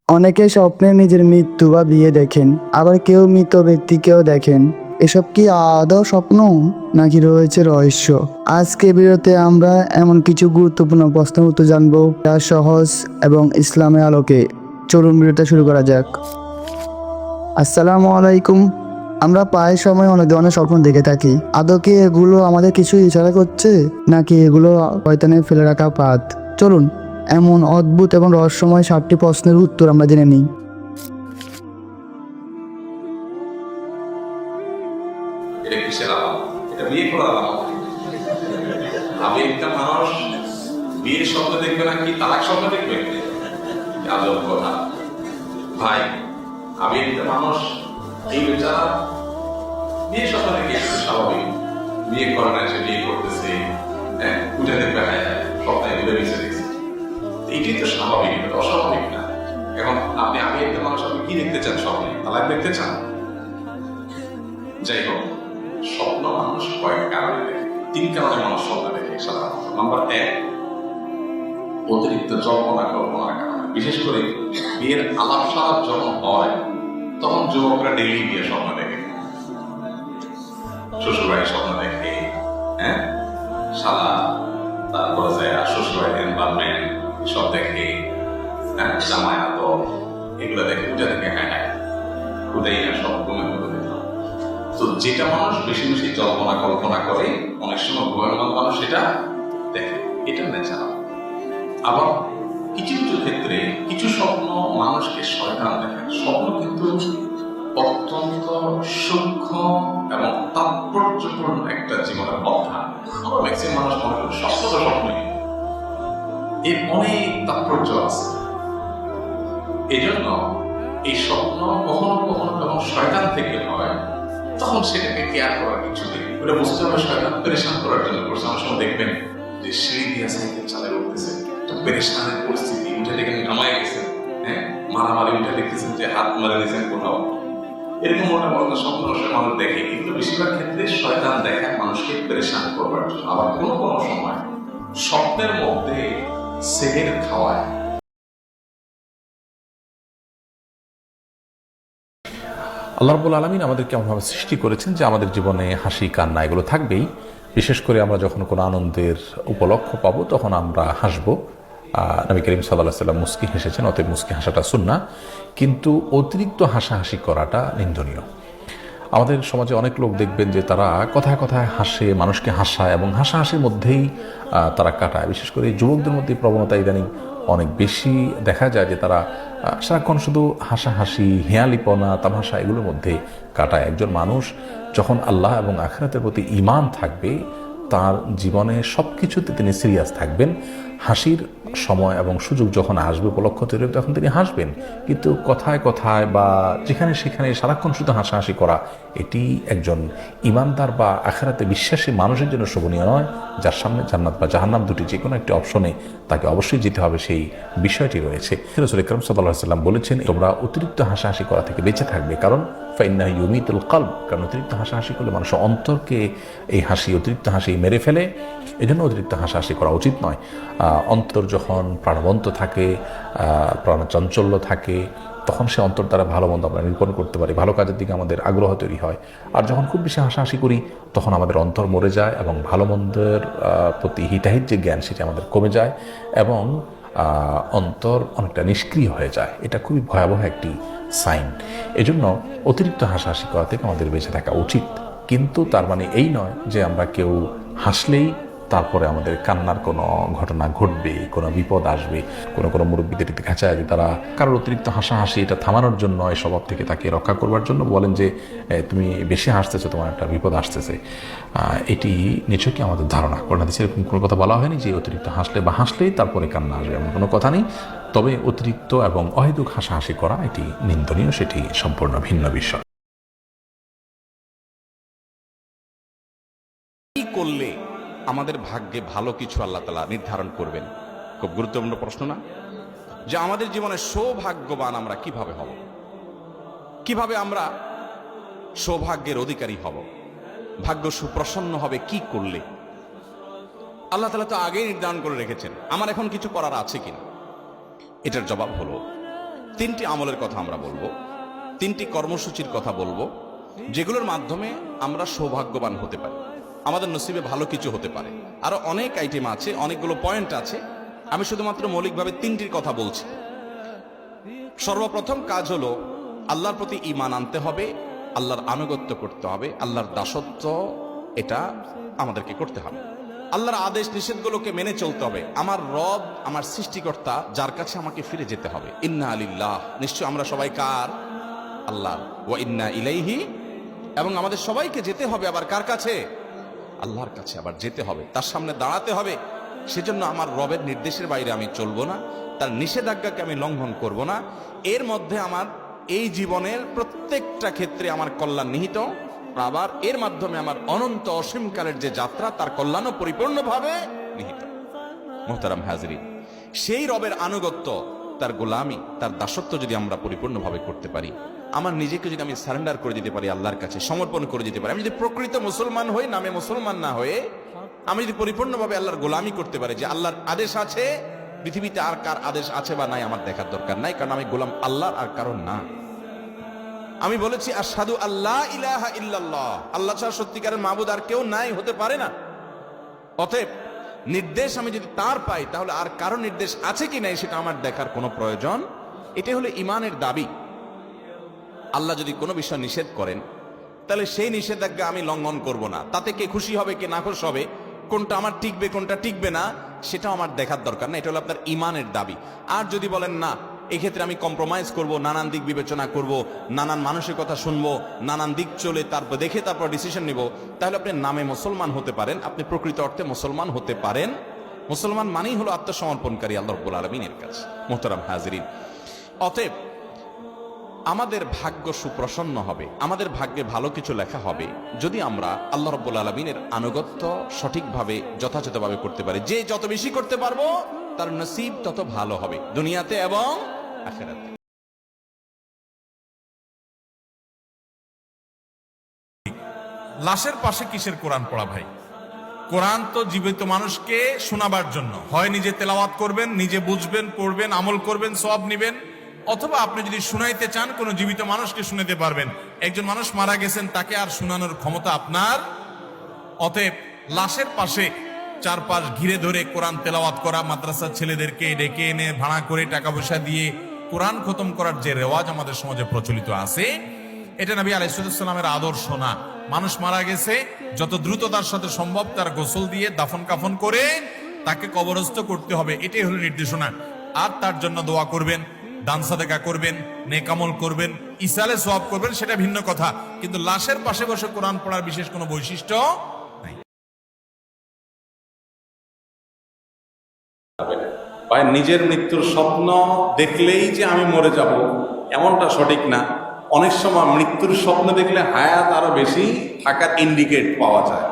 অনেকে স্বপ্নে নিজের মৃত্যু বা বিয়ে দেখেন, আবার কেউ মৃত ব্যক্তিকেও দেখেন। এসব কি আদৌ স্বপ্ন নাকি রয়েছে রহস্য? আজকে ভিডিওতে আমরা এমন কিছু গুরুত্বপূর্ণ প্রশ্নের উত্তর জানবো যা সহজ এবং ইসলামের আলোকে। চলুন ভিডিওটা শুরু করা যাক। আসসালামু আলাইকুম। আমরা প্রায় সময় অনেক ধরনের স্বপ্ন দেখে থাকি। আদৌ কি এগুলো আমাদের কিছু ইশারা করছে, নাকি এগুলো শয়তানের ফেলে রাখা পাত? চলুন এমন অদ্ভুত এবং রহস্যময় 7টি প্রশ্নের উত্তর আমরা জেনে নিই। এটা কিসের আলাপ? এটা বিয়ে করার আলাপ। আমি একটা মানুষ বিয়ের স্বপ্ন দেখবে না কি তালাক স্বপ্ন দেখবে? আজব কথা ভাই। আমি একটা মানুষ এই বেচারা বিয়ের স্বপ্ন দেখে একটু স্বাভাবিক। বিয়ে করে না, সে বিয়ে করতেছে, হ্যাঁ উঠে দেখবে, হ্যাঁ সপ্তাহে ঘুরে বেঁচে দেখছে, এইটাই তো স্বাভাবিক, এটা তো অস্বাভাবিক না। এখন আপনি আমি একটা মানুষ, আপনি কি দেখতে চান? স্বপ্নে তালাক দেখতে চান? যাই হোক, স্বপ্ন মানুষ কয়েক কারণে দেখে। 3 কারণে মানুষ স্বপ্ন দেখে সাধারণত। নাম্বার 1, অতিরিক্ত কল্পনার কারণে। বিশেষ করে বিয়ের আলাপ সালাপ যখন হয় তখন যুবকরা ডেইলি বিয়ে স্বপ্ন দেখে, শ্বশুরবাড়ির স্বপ্ন দেখে, হ্যাঁ শালা, তারপরে যায় শ্বশুরবাড়ির এনভায়রনমেন্ট সব দেখে, হ্যাঁ জামাই আদর এগুলো দেখে, উঠে দেখে, হ্যাঁ হ্যাঁ খুদাই না সব ঘুমে ঘুরে। তো যেটা মানুষ বেশি বেশি কল্পনা করে, অনেক সময় ঘুমের মানুষ সেটা দেখে, এটা ন্যাচারাল। আবার কিছু কিছু ক্ষেত্রে কিছু স্বপ্ন মানুষকে শয়তান দেখে। স্বপ্ন কিন্তু অত্যন্ত সূক্ষ্ম এবং তাৎপর্যপূর্ণ একটা জীবনের অধ্যায়। আমরা ম্যাক্সিমাম মানুষ মনে করি স্বপ্ন তো স্বপ্নই, এর অনেক তাৎপর্য আছে। এই জন্য এই স্বপ্ন কখনো কখনো যখন শয়তান থেকে হয় তখন সেটাকে কেয়ার করার কিছু নেই। ওটা বুঝতে হবে শয়তান পেরেশান করার জন্য করছে। অনেক সময় দেখবেন যে সিঁড়ি দিয়ে সাইকেল চালিয়ে উঠতেছে, পেরেশানের পরিস্থিতি, উঠে দেখেন ঘামায় গেছেন, হ্যাঁ মারামারি, উঠে দেখতেছেন যে হাত মারে দিয়েছেন কোথাও। এরকম মোটা মোটা স্বপ্ন মানুষ দেখে, কিন্তু বেশিরভাগ ক্ষেত্রে শয়তান দেখায় মানুষকে পেরেশান করবার জন্য। আবার কোনো কোনো সময় স্বপ্নের মধ্যে সেহের খাওয়ায়। আল্লাহ রাব্বুল আলামিন আমাদেরকে এমনভাবে সৃষ্টি করেছেন যে আমাদের জীবনে হাসি কান্না এগুলো থাকবেই। বিশেষ করে আমরা যখন কোনো আনন্দের উপলক্ষ পাবো তখন আমরা হাসবো। নবী করিম সাল্লাল্লাহু আলাইহি ওয়াসাল্লাম মুস্কি হেসেছেন, অতএব মুস্কি হাসাটা সুন্নাহ, কিন্তু অতিরিক্ত হাসাহাসি করাটা নিন্দনীয়। আমাদের সমাজে অনেক লোক দেখবেন যে তারা কথায় কথায় হাসে, মানুষকে হাসায় এবং হাসাহাসির মধ্যেই তারা কাটায়। বিশেষ করে যুবকদের মধ্যে প্রবণতা ইদানিং অনেক বেশি দেখা যায় যে তারা সারাক্ষণ শুধু হাসাহাসি, হেয়ালিপনা, তামাশা এগুলোর মধ্যে কাটায়। একজন মানুষ যখন আল্লাহ এবং আখিরাতের প্রতি ঈমান থাকবে, তার জীবনে সব কিছুতে তিনি সিরিয়াস থাকবেন। হাসির সময় এবং সুযোগ যখন আসবে, উপলক্ষ তৈরি হবে, তখন তিনি হাসবেন। কিন্তু কথায় কথায় বা যেখানে সেখানে সারাক্ষণ শুধু হাসাহাসি করা, এটি একজন ইমানদার বা আখিরাতে বিশ্বাসী মানুষের জন্য শোভনীয় নয়। যার সামনে জান্নাত বা জাহান্নাম দুটি যে কোনো একটি অপশনে তাকে অবশ্যই যেতে হবে, সেই বিষয়টি রয়েছে। রাসূল আকরাম সাল্লাল্লাহু আলাইহি ওয়াসাল্লাম বলেছেন, তোমরা অতিরিক্ত হাসাহাসি করা থেকে বেঁচে থাকবে, কারণ ফাইন্নাহু ইউমিতুল কলব, কারণ অতিরিক্ত হাসাহাসি করলে মানুষের অন্তরকে এই হাসি, অতিরিক্ত হাসি মেরে ফেলে। এই জন্য অতিরিক্ত হাসাহাসি করা উচিত নয়। অন্তর যখন প্রাণবন্ত থাকে, প্রাণচাঞ্চল্য থাকে, তখন সে অন্তর দ্বারা ভালো মন্দ আমরা নিরূপণ করতে পারি, ভালো কাজের দিকে আমাদের আগ্রহ তৈরি হয়। আর যখন খুব বেশি হাসাহাসি করি তখন আমাদের অন্তর মরে যায় এবং ভালো মন্দের প্রতি হিতাহিত যে জ্ঞান সেটা আমাদের কমে যায় এবং অন্তর অনেকটা নিষ্ক্রিয় হয়ে যায়। এটা খুবই ভয়াবহ একটি সাইন। এজন্য অতিরিক্ত হাসাহাসি করা থেকে আমাদের বেঁচে থাকা উচিত। কিন্তু তার মানে এই নয় যে আমরা কেউ হাসলেই তারপরে আমাদের কান্নার কোনো ঘটনা ঘটবে, কোনো বিপদ আসবে। কোনো কোনো মুরব্বীদের এতে খাঁচায় যে তারা কারোর অতিরিক্ত হাসাহাসি এটা থামানোর জন্য, এই স্বভাব থেকে তাকে রক্ষা করবার জন্য বলেন যে তুমি বেশি হাসতেছো, তোমার একটা বিপদ আসতেছে। এটি নিছকই আমাদের ধারণা। কোরআন হাদিসে এরকম কোনো কথা বলা হয়নি যে অতিরিক্ত হাসলে বা হাসলেই তারপরে কান্না আসবে, এমন কোনো কথা নেই। তবে অতিরিক্ত এবং অহেতুক হাসাহাসি করা এটি নিন্দনীয়, সেটি সম্পূর্ণ ভিন্ন বিষয়। কি করলে আমাদের ভাগ্যে ভালো কিছু আল্লাহ তাআলা নির্ধারণ করবেন? খুব গুরুত্বপূর্ণ প্রশ্ন না? যে আমাদের জীবনে সৌভাগ্যবান আমরা কিভাবে হব, কিভাবে আমরা সৌভাগ্যের অধিকারী হব, ভাগ্য সুপ্রসন্ন হবে কি করলে? আল্লাহ তাআলা তো আগেই নির্ধারণ করে রেখেছেন, আমার এখন কিছু করার আছে কিনা? এটার জবাব হলো তিনটি আমলের কথা আমরা বলবো, তিনটি কর্মসূচির কথা বলবো, যেগুলোর মাধ্যমে আমরা সৌভাগ্যবান হতে পারি, আমাদের নসিবে ভালো কিছু হতে পারে। আরো অনেক আইটেম আছে, অনেকগুলো পয়েন্ট আছে, আমি শুধুমাত্র মৌলিকভাবে তিনটির কথা বলছি। সর্বপ্রথম কাজ হলো আল্লাহর প্রতি ঈমান আনতে হবে, আল্লাহর আনুগত্য করতে হবে, আল্লাহর দাসত্ব এটা আমাদেরকে করতে হবে, আল্লাহর আদেশ নিষেধগুলোকে মেনে চলতে হবে। আমার রব, আমার সৃষ্টিকর্তা, যার কাছে আমাকে ফিরে যেতে হবে। ইন্না লিল্লাহ, নিশ্চয় আমরা সবাই কার? আল্লাহর। ওয়া ইন্না ইলাইহি, এবং আমাদের সবাইকে যেতে হবে আবার কার কাছে? আল্লাহর কাছে আবার যেতে হবে, তার সামনে দাঁড়াতে হবে। সেজন্য আমার রবের নির্দেশের বাইরে আমি চলবো না, তার নিষেধাজ্ঞাকে আমি লঙ্ঘন করব না। এর মধ্যে আমার এই জীবনের প্রত্যেকটা ক্ষেত্রে আমার কল্যাণ নিহিত, আবার এর মাধ্যমে আমার অনন্ত অসীমকালের যে যাত্রা, তার কল্যাণও পরিপূর্ণভাবে নিহিত। মুহতারাম হাজরিন, সেই রবের আনুগত্য, তার গোলামি, তার দাসত্ব যদি আমরা পরিপূর্ণভাবে করতে পারি, আমার নিজেকে যদি আমি সারেন্ডার করে দিতে পারি, আল্লাহর কাছে সমর্পণ করে দিতে পারি, আমি যদি প্রকৃত মুসলমান হই, নামে মুসলমান না হয়ে আমি যদি পরিপূর্ণভাবে আল্লাহর গোলামি করতে পারি, যে আল্লাহর আদেশ আছে, পৃথিবীতে আর কার আদেশ আছে বা নাই আমার দেখার দরকার নাই, কারণ আমি গোলাম আল্লাহর আর কারণ না। আমি বলেছি আশহাদু আল্লা ইলাহা ইল্লাল্লাহ, আল্লাহ ছাড়া সত্যিকারের মাবুদ আর কেউ নাই, হতে পারে না। অতএব নির্দেশ আমি যদি তার পাই, তাহলে আর কারো নির্দেশ আছে কি নাই সেটা আমার দেখার কোনো প্রয়োজন। এটা হলো ঈমানের দাবি। আল্লাহ যদি কোনো বিষয় নিষেধ করেন, তাহলে সেই নিষেধাজ্ঞা আমি লঙ্ঘন করব না। তাতে কে খুশি হবে কে নাখুশ হবে, কোনটা আমার টিকবে কোনটা টিকবে না, সেটাও আমার দেখার দরকার না। এটা হলো আপনার ঈমানের দাবি। আর যদি বলেন না, এক্ষেত্রে আমি কম্প্রোমাইজ করব, নানান দিক বিবেচনা করব, নানান মানুষের কথা শুনবো, নানান দিক চলে তারপর দেখে তারপর ডিসিশন নিব, তাহলে আপনি নামে মুসলমান হতে পারেন, আপনি প্রকৃত অর্থে মুসলমান হতে পারেন। মুসলমান মানেই হলো আত্মসমর্পণকারী আল্লাহ রাব্বুল আলামিনের কাছে। মুহতারাম হাজিরিন, অতএব আমাদের ভাগ্য সুপ্রসন্ন হবে, আমাদের ভাগ্যে ভালো কিছু লেখা হবে যদি আমরা আল্লাহ রাব্বুল আলামিনের আনুগত্য সঠিকভাবে যথাযথভাবে করতে পারি। যে যত বেশি করতে পারবো তার নসিব তত ভালো হবে দুনিয়াতে এবং আখিরাতে। লাশের পাশে কিসের কোরআন পড়া ভাই? কোরআন তো জীবিত মানুষকে শোনাবার জন্য, হয় নিজে তেলাওয়াত করবেন, নিজে বুঝবেন, পড়বেন, আমল করবেন, সওয়াব নেবেন, অথবা আপনি যদি শুনাইতে চান কোনো জীবিত মানুষকে শুনাতে পারবেন। একজন মানুষ মারা গেছেন, তাকে আর শোনানোর ক্ষমতা আপনার। অতএব লাশের পাশে চারপাশ ঘিরে ধরে কোরআন তেলাওয়াত করা, মাদ্রাসার ছেলেদেরকে ডেকে এনে ভাড়া করে টাকা পয়সা দিয়ে কোরআন খতম করার যে রেওয়াজ আমাদের সমাজে প্রচলিত আছে, এটা নবী আলাইহিস সালামের আদর্শ না। মানুষ মারা গেছে, যত দ্রুত তার সাথে সম্ভব তার গোসল দিয়ে দাফন কাফন করে তাকে কবরস্থ করতে হবে, এটাই হলো নির্দেশনা। আর তার জন্য দোয়া করবেন, দান সাদেকা করবেন, নেক আমল করবেন, ইসালে সওয়াব করবেন, সেটা ভিন্ন কথা। কিন্তু লাশের পাশে বসে কোরআন পড়ার বিশেষ কোনো বৈশিষ্ট্য নাই। ভাই, নিজের মৃত্যুর স্বপ্ন দেখলেই যে আমি মরে যাব এমনটা সঠিক না। অনেক সময় মৃত্যুর স্বপ্ন দেখলে হায়াত আরো বেশি থাকার ইন্ডিকেট পাওয়া যায়।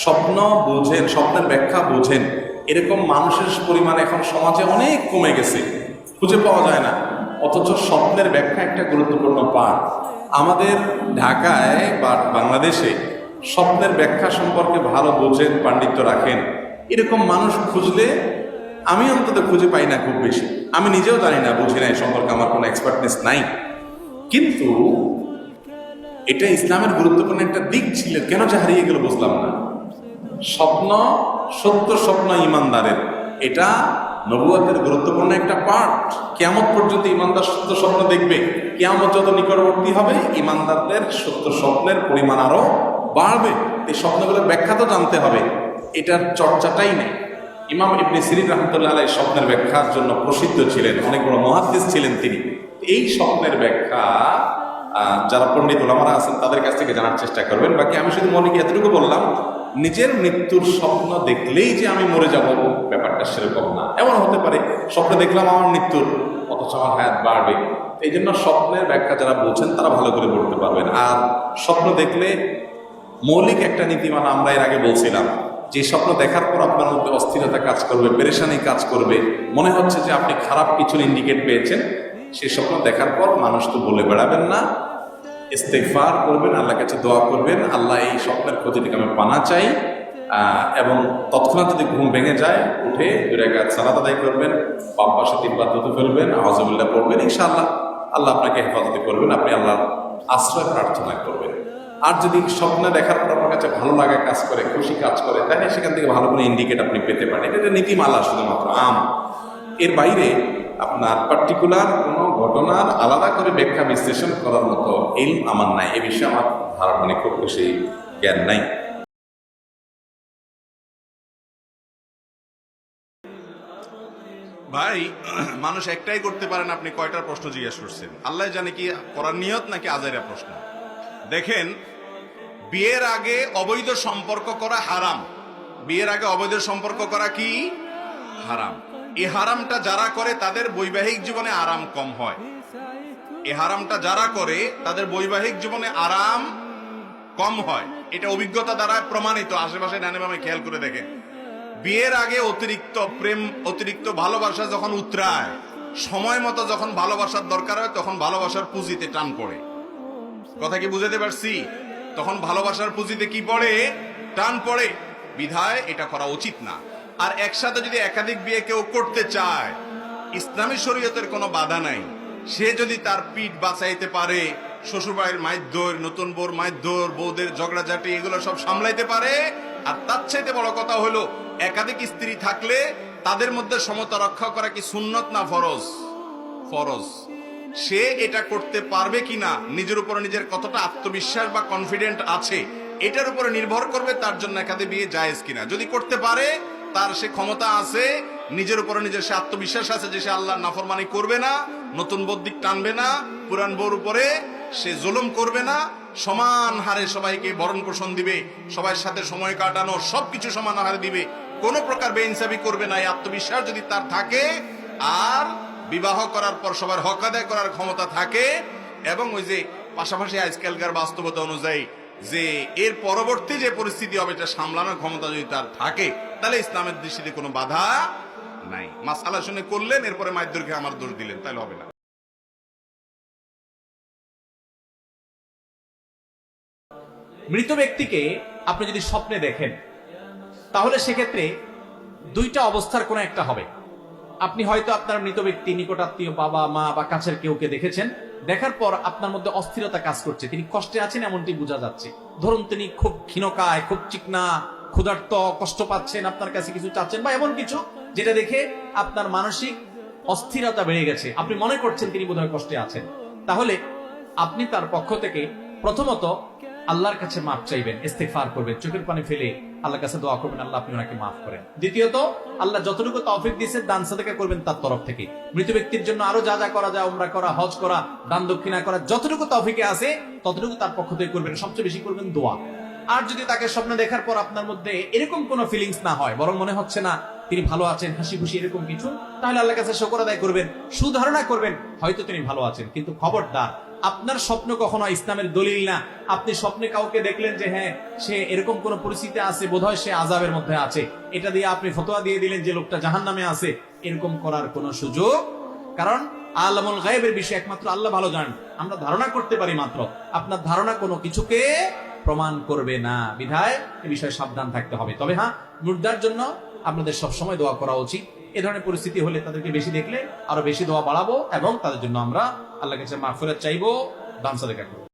স্বপ্ন বোঝেন, স্বপ্নের ব্যাখ্যা বোঝেন, এরকম মানুষের পরিমাণ এখন সমাজে অনেক কমে গেছে, খুঁজে পাওয়া যায় না। অথচ স্বপ্নের ব্যাখ্যা একটা গুরুত্বপূর্ণ পাঠ। আমাদের ঢাকায় বা বাংলাদেশে স্বপ্নের ব্যাখ্যা সম্পর্কে ভালো বোঝেন, পাণ্ডিত্য রাখেন, এরকম মানুষ খুঁজলে আমি অন্তত খুঁজে পাই না খুব বেশি। আমি নিজেও জানি না, বুঝি না, এই সম্পর্কে আমার কোনো এক্সপার্টনেস নাই। কিন্তু এটা ইসলামের গুরুত্বপূর্ণ একটা দিক ছিল, কেন যে হারিয়ে গেল বুঝলাম না। স্বপ্ন, সত্য স্বপ্ন ইমানদারের, এটা নবুয়তের গুরুত্বপূর্ণ একটা পার্ট। কিয়ামত পর্যন্ত ইমানদার সত্য স্বপ্ন দেখবে। কিয়ামত যত নিকটবর্তী হবে, ইমানদারদের সত্য স্বপ্নের পরিমাণ আরো বাড়বে। এই স্বপ্নগুলোর ব্যাখ্যা তো জানতে হবে, এটার চর্চাটাই নেই। ইমাম ইবনে সিরিন রাহমাতুল্লাহ আলাইহি স্বপ্নের ব্যাখ্যার জন্য প্রসিদ্ধ ছিলেন, অনেক বড় মুহাদ্দিস ছিলেন তিনি। এই স্বপ্নের ব্যাখ্যা যারা পণ্ডিত ওলামারা আছেন তাদের কাছ থেকে জানার চেষ্টা করবেন। বাকি আমি শুধু মনে এতটুকু বললাম, নিজের মৃত্যুর স্বপ্ন দেখলেই যে আমি মরে যাব ব্যাপারটা সেরকম না। এমন হতে পারে স্বপ্নে দেখলাম আমার মৃত্যুর, অথচ আমার হায়াত বাড়বে। এই জন্য স্বপ্নের ব্যাখ্যা যারা বলছেন তারা ভালো করে পড়তে পারবেন। আর স্বপ্ন দেখলে মৌলিক একটা নীতিমালা আমরা এর আগে বলছিলাম, যে স্বপ্ন দেখার পর আপনার মধ্যে অস্থিরতা কাজ করবে, পেরেশানি কাজ করবে, মনে হচ্ছে যে আপনি খারাপ কিছুর ইন্ডিকেট পেয়েছেন, সেই স্বপ্ন দেখার পর মানুষ তো বলে বেড়াবেন না, ইস্তেগফার করবেন, আল্লাহর কাছে দোয়া করবেন, আল্লাহ এই স্বপ্নের ক্ষতি থেকে আমি পানা চাই। এবং তৎক্ষণাৎ যদি ঘুম ভেঙে যায়, উঠে 2 রাকাত সালাত আদায় করবেন, বাম পাশে 3 বার থুতু ফেলবেন, আউযুবিল্লাহ পড়বেন, ইনশাআল্লাহ আল্লাহ আপনাকে হেফাজতে করবেন, আপনি আল্লাহর আশ্রয় প্রার্থনা করবেন। আর যদি স্বপ্নে দেখার পর আপনার কাছে ভালো লাগা কাজ করে, খুশি কাজ করে, তাহলে সেখান থেকে ভালো কোনো ইন্ডিকেট আপনি পেতে পারেন। এটা নীতিমালা শুধুমাত্র আম, এর বাইরে আপনার পার্টিকুলার কোনো ঘটনার আলাদা করে ব্যাখ্যা বিশ্লেষণ করার মতো ইলম আমার নাই। এ বিষয়ে আমার ধারণা খুব বেশি জ্ঞান নাই। ভাই, মানুষ একটাই করতে পারেন, আপনি কয়টার প্রশ্ন জিজ্ঞেস করছেন? আল্লাহ জানে কি করার নিয়ত নাকি আজাইরা প্রশ্ন। দেখেন, বিয়ের আগে অবৈধ সম্পর্ক করা হারাম। বিয়ের আগে অবৈধ সম্পর্ক করা কি হারাম। এই হারামটা যারা করে তাদের বৈবাহিক জীবনে আরাম কম হয়। এই হারামটা যারা করে তাদের বৈবাহিক জীবনে আরাম কম হয়, এটা অভিজ্ঞতা দ্বারা প্রমাণিত। আশেপাশে ডানে বামে খেয়াল করে দেখেন, বিয়ের আগে অতিরিক্ত প্রেম, অতিরিক্ত ভালোবাসা যখন উতরায়, সময় মতো যখন ভালোবাসার দরকার হয়, তখন ভালোবাসার পুঁজিতে টান পড়ে। কথা কি বুঝাতে পারছি? তখন ভালোবাসার পুঁজিতে কি পড়ে? টান পড়ে। বিধায় এটা করা উচিত না। আর একসাথে যদি একাধিক বিয়ে কেউ করতে চায়, ইসলামী শরীয়তের কোনো বাধা নাই। সে যদি তার পিঠ বাঁচাইতে পারে, শ্বশুরবাড়ির মাইদ্যর, নতুন বউর মাইদ্যর, বউদের ঝগড়াঝাটি, এগুলো সব সামলাইতে পারে। আর তার চাইতে বড় কথা হলো, একাধিক স্ত্রী থাকলে তাদের মধ্যে সমতা রক্ষা করা কি সুন্নত না ফরজ? ফরজ। সে এটা করতে পারবে কিনা, নিজের উপর নিজের কতটা আত্মবিশ্বাস বা কনফিডেন্ট আছে, এটার উপরে নির্ভর করবে তার জন্য একাধিক বিয়ে জায়েজ কিনা। যদি করতে পারে, তার সে ক্ষমতা আছে, নিজের উপরে নিজের সে আত্মবিশ্বাস আছে যে সে আল্লাহর নাফরমানি করবে না, নতুন বউর দিক টানবে না, পুরান বউর উপরে সে জুলুম করবে না, সমান হারে সবাইকে ভরণ পোষণ দিবে, সবার সাথে সময় কাটানো, সবকিছু সমান হারে দিবে, কোন প্রকার বেইনসাফি করবে না। এই আত্মবিশ্বাস যদি তার থাকে, আর বিবাহ করার পর সবার হক আদায় করার ক্ষমতা থাকে, এবং ওই যে পাশাপাশি আজকালকার বাস্তবতা অনুযায়ী যে এর পরবর্তী যে পরিস্থিতি হবে এটা সামলানোর ক্ষমতা যদি তার থাকে, তাহলে ইসলামের দৃষ্টিতে কোনো বাধা নাই। মাসালা শুনে করলেন, এরপরে মাইদ্যরকে আমার দোষ দিলেন, তাহলে হবে না। মৃত ব্যক্তিকে আপনি যদি স্বপ্নে দেখেন, তাহলে সেক্ষেত্রে দুইটা অবস্থার কোনো একটা হবে। আপনি হয়তো আপনার মৃত ব্যক্তি, নিকটাত্মীয়, বাবা মা বা কাছের কেউকে দেখেছেন, দেখার পর আপনার মধ্যে অস্থিরতা কাজ করছে, তিনি কষ্টে আছেন এমনটি বোঝা যাচ্ছে। ধরুন তিনি খুব ক্ষীণকায়, খুব চিকনা, ক্ষুধার্ত, কষ্ট পাচ্ছেন, আপনার কাছে কিছু চাচ্ছেন, বা এমন কিছু যেটা দেখে আপনার মানসিক অস্থিরতা বেড়ে গেছে, আপনি মনে করছেন তিনি বোধহয় কষ্টে আছেন। তাহলে আপনি তার পক্ষ থেকে প্রথমত আল্লাহর কাছে মাফ চাইবেন, ইস্তেগফার করবেন, চোখের পানি ফেলে আল্লাহর কাছে দোয়া করবেন, আল্লাহ আপনি ওনাকে মাফ করেন। দ্বিতীয়ত, আল্লাহ যতটুকু তৌফিক দিয়েছেন দান সাদাকা করবেন তার তরফ থেকে। মৃত ব্যক্তির জন্য আরো যা যা করা যায়, উমরা করা, হজ করা, দান দক্ষিণা করা, যতটুকু তৌফিকে আছে ততটুকু তার পক্ষ থেকে করবেন। সবচেয়ে বেশি করবেন দোয়া। আর যদি তাকে স্বপ্নে দেখার পর আপনার মধ্যে এরকম কোনো ফিলিংস না হয়, বরং মনে হচ্ছে না তিনি ভালো আছেন, হাসি খুশি, এরকম কিছু, তাহলে আল্লাহর কাছে শুকর আদায় করবেন, সুধারণা করবেন হয়তো তিনি ভালো আছেন। কিন্তু খবরদার, আপনার স্বপ্ন কখনো ইসলামের দলিল না। আপনি স্বপ্নে কাউকে দেখলেন যে হ্যাঁ সে এরকম কোন পরিস্থিতি আছে, বোধহয় সে আযাবের মধ্যে আছে, এটা দিয়ে আপনি ফতোয়া দিয়ে দিলেন যে লোকটা জাহান্নামে আছে, এরকম করার কোনো সুযোগ। কারণ আলামুল গায়বের বিষয় একমাত্র আল্লাহ ভালো জানেন, আমরা ধারণা করতে পারি মাত্র। আপনার ধারণা কোনো কিছুকে প্রমাণ করবে না, বিধায় এ বিষয়ে সাবধান থাকতে হবে। তবে হ্যাঁ, মুর্দার জন্য আপনাদের সবসময় দোয়া করা উচিত। এ ধরনের পরিস্থিতি হলে তাদেরকে বেশি দেখলে আরো বেশি দোয়া বাড়াবো, এবং তাদের জন্য আমরা আল্লাহর কাছে মাগফিরাত চাইবো, দান সাদাকা করব।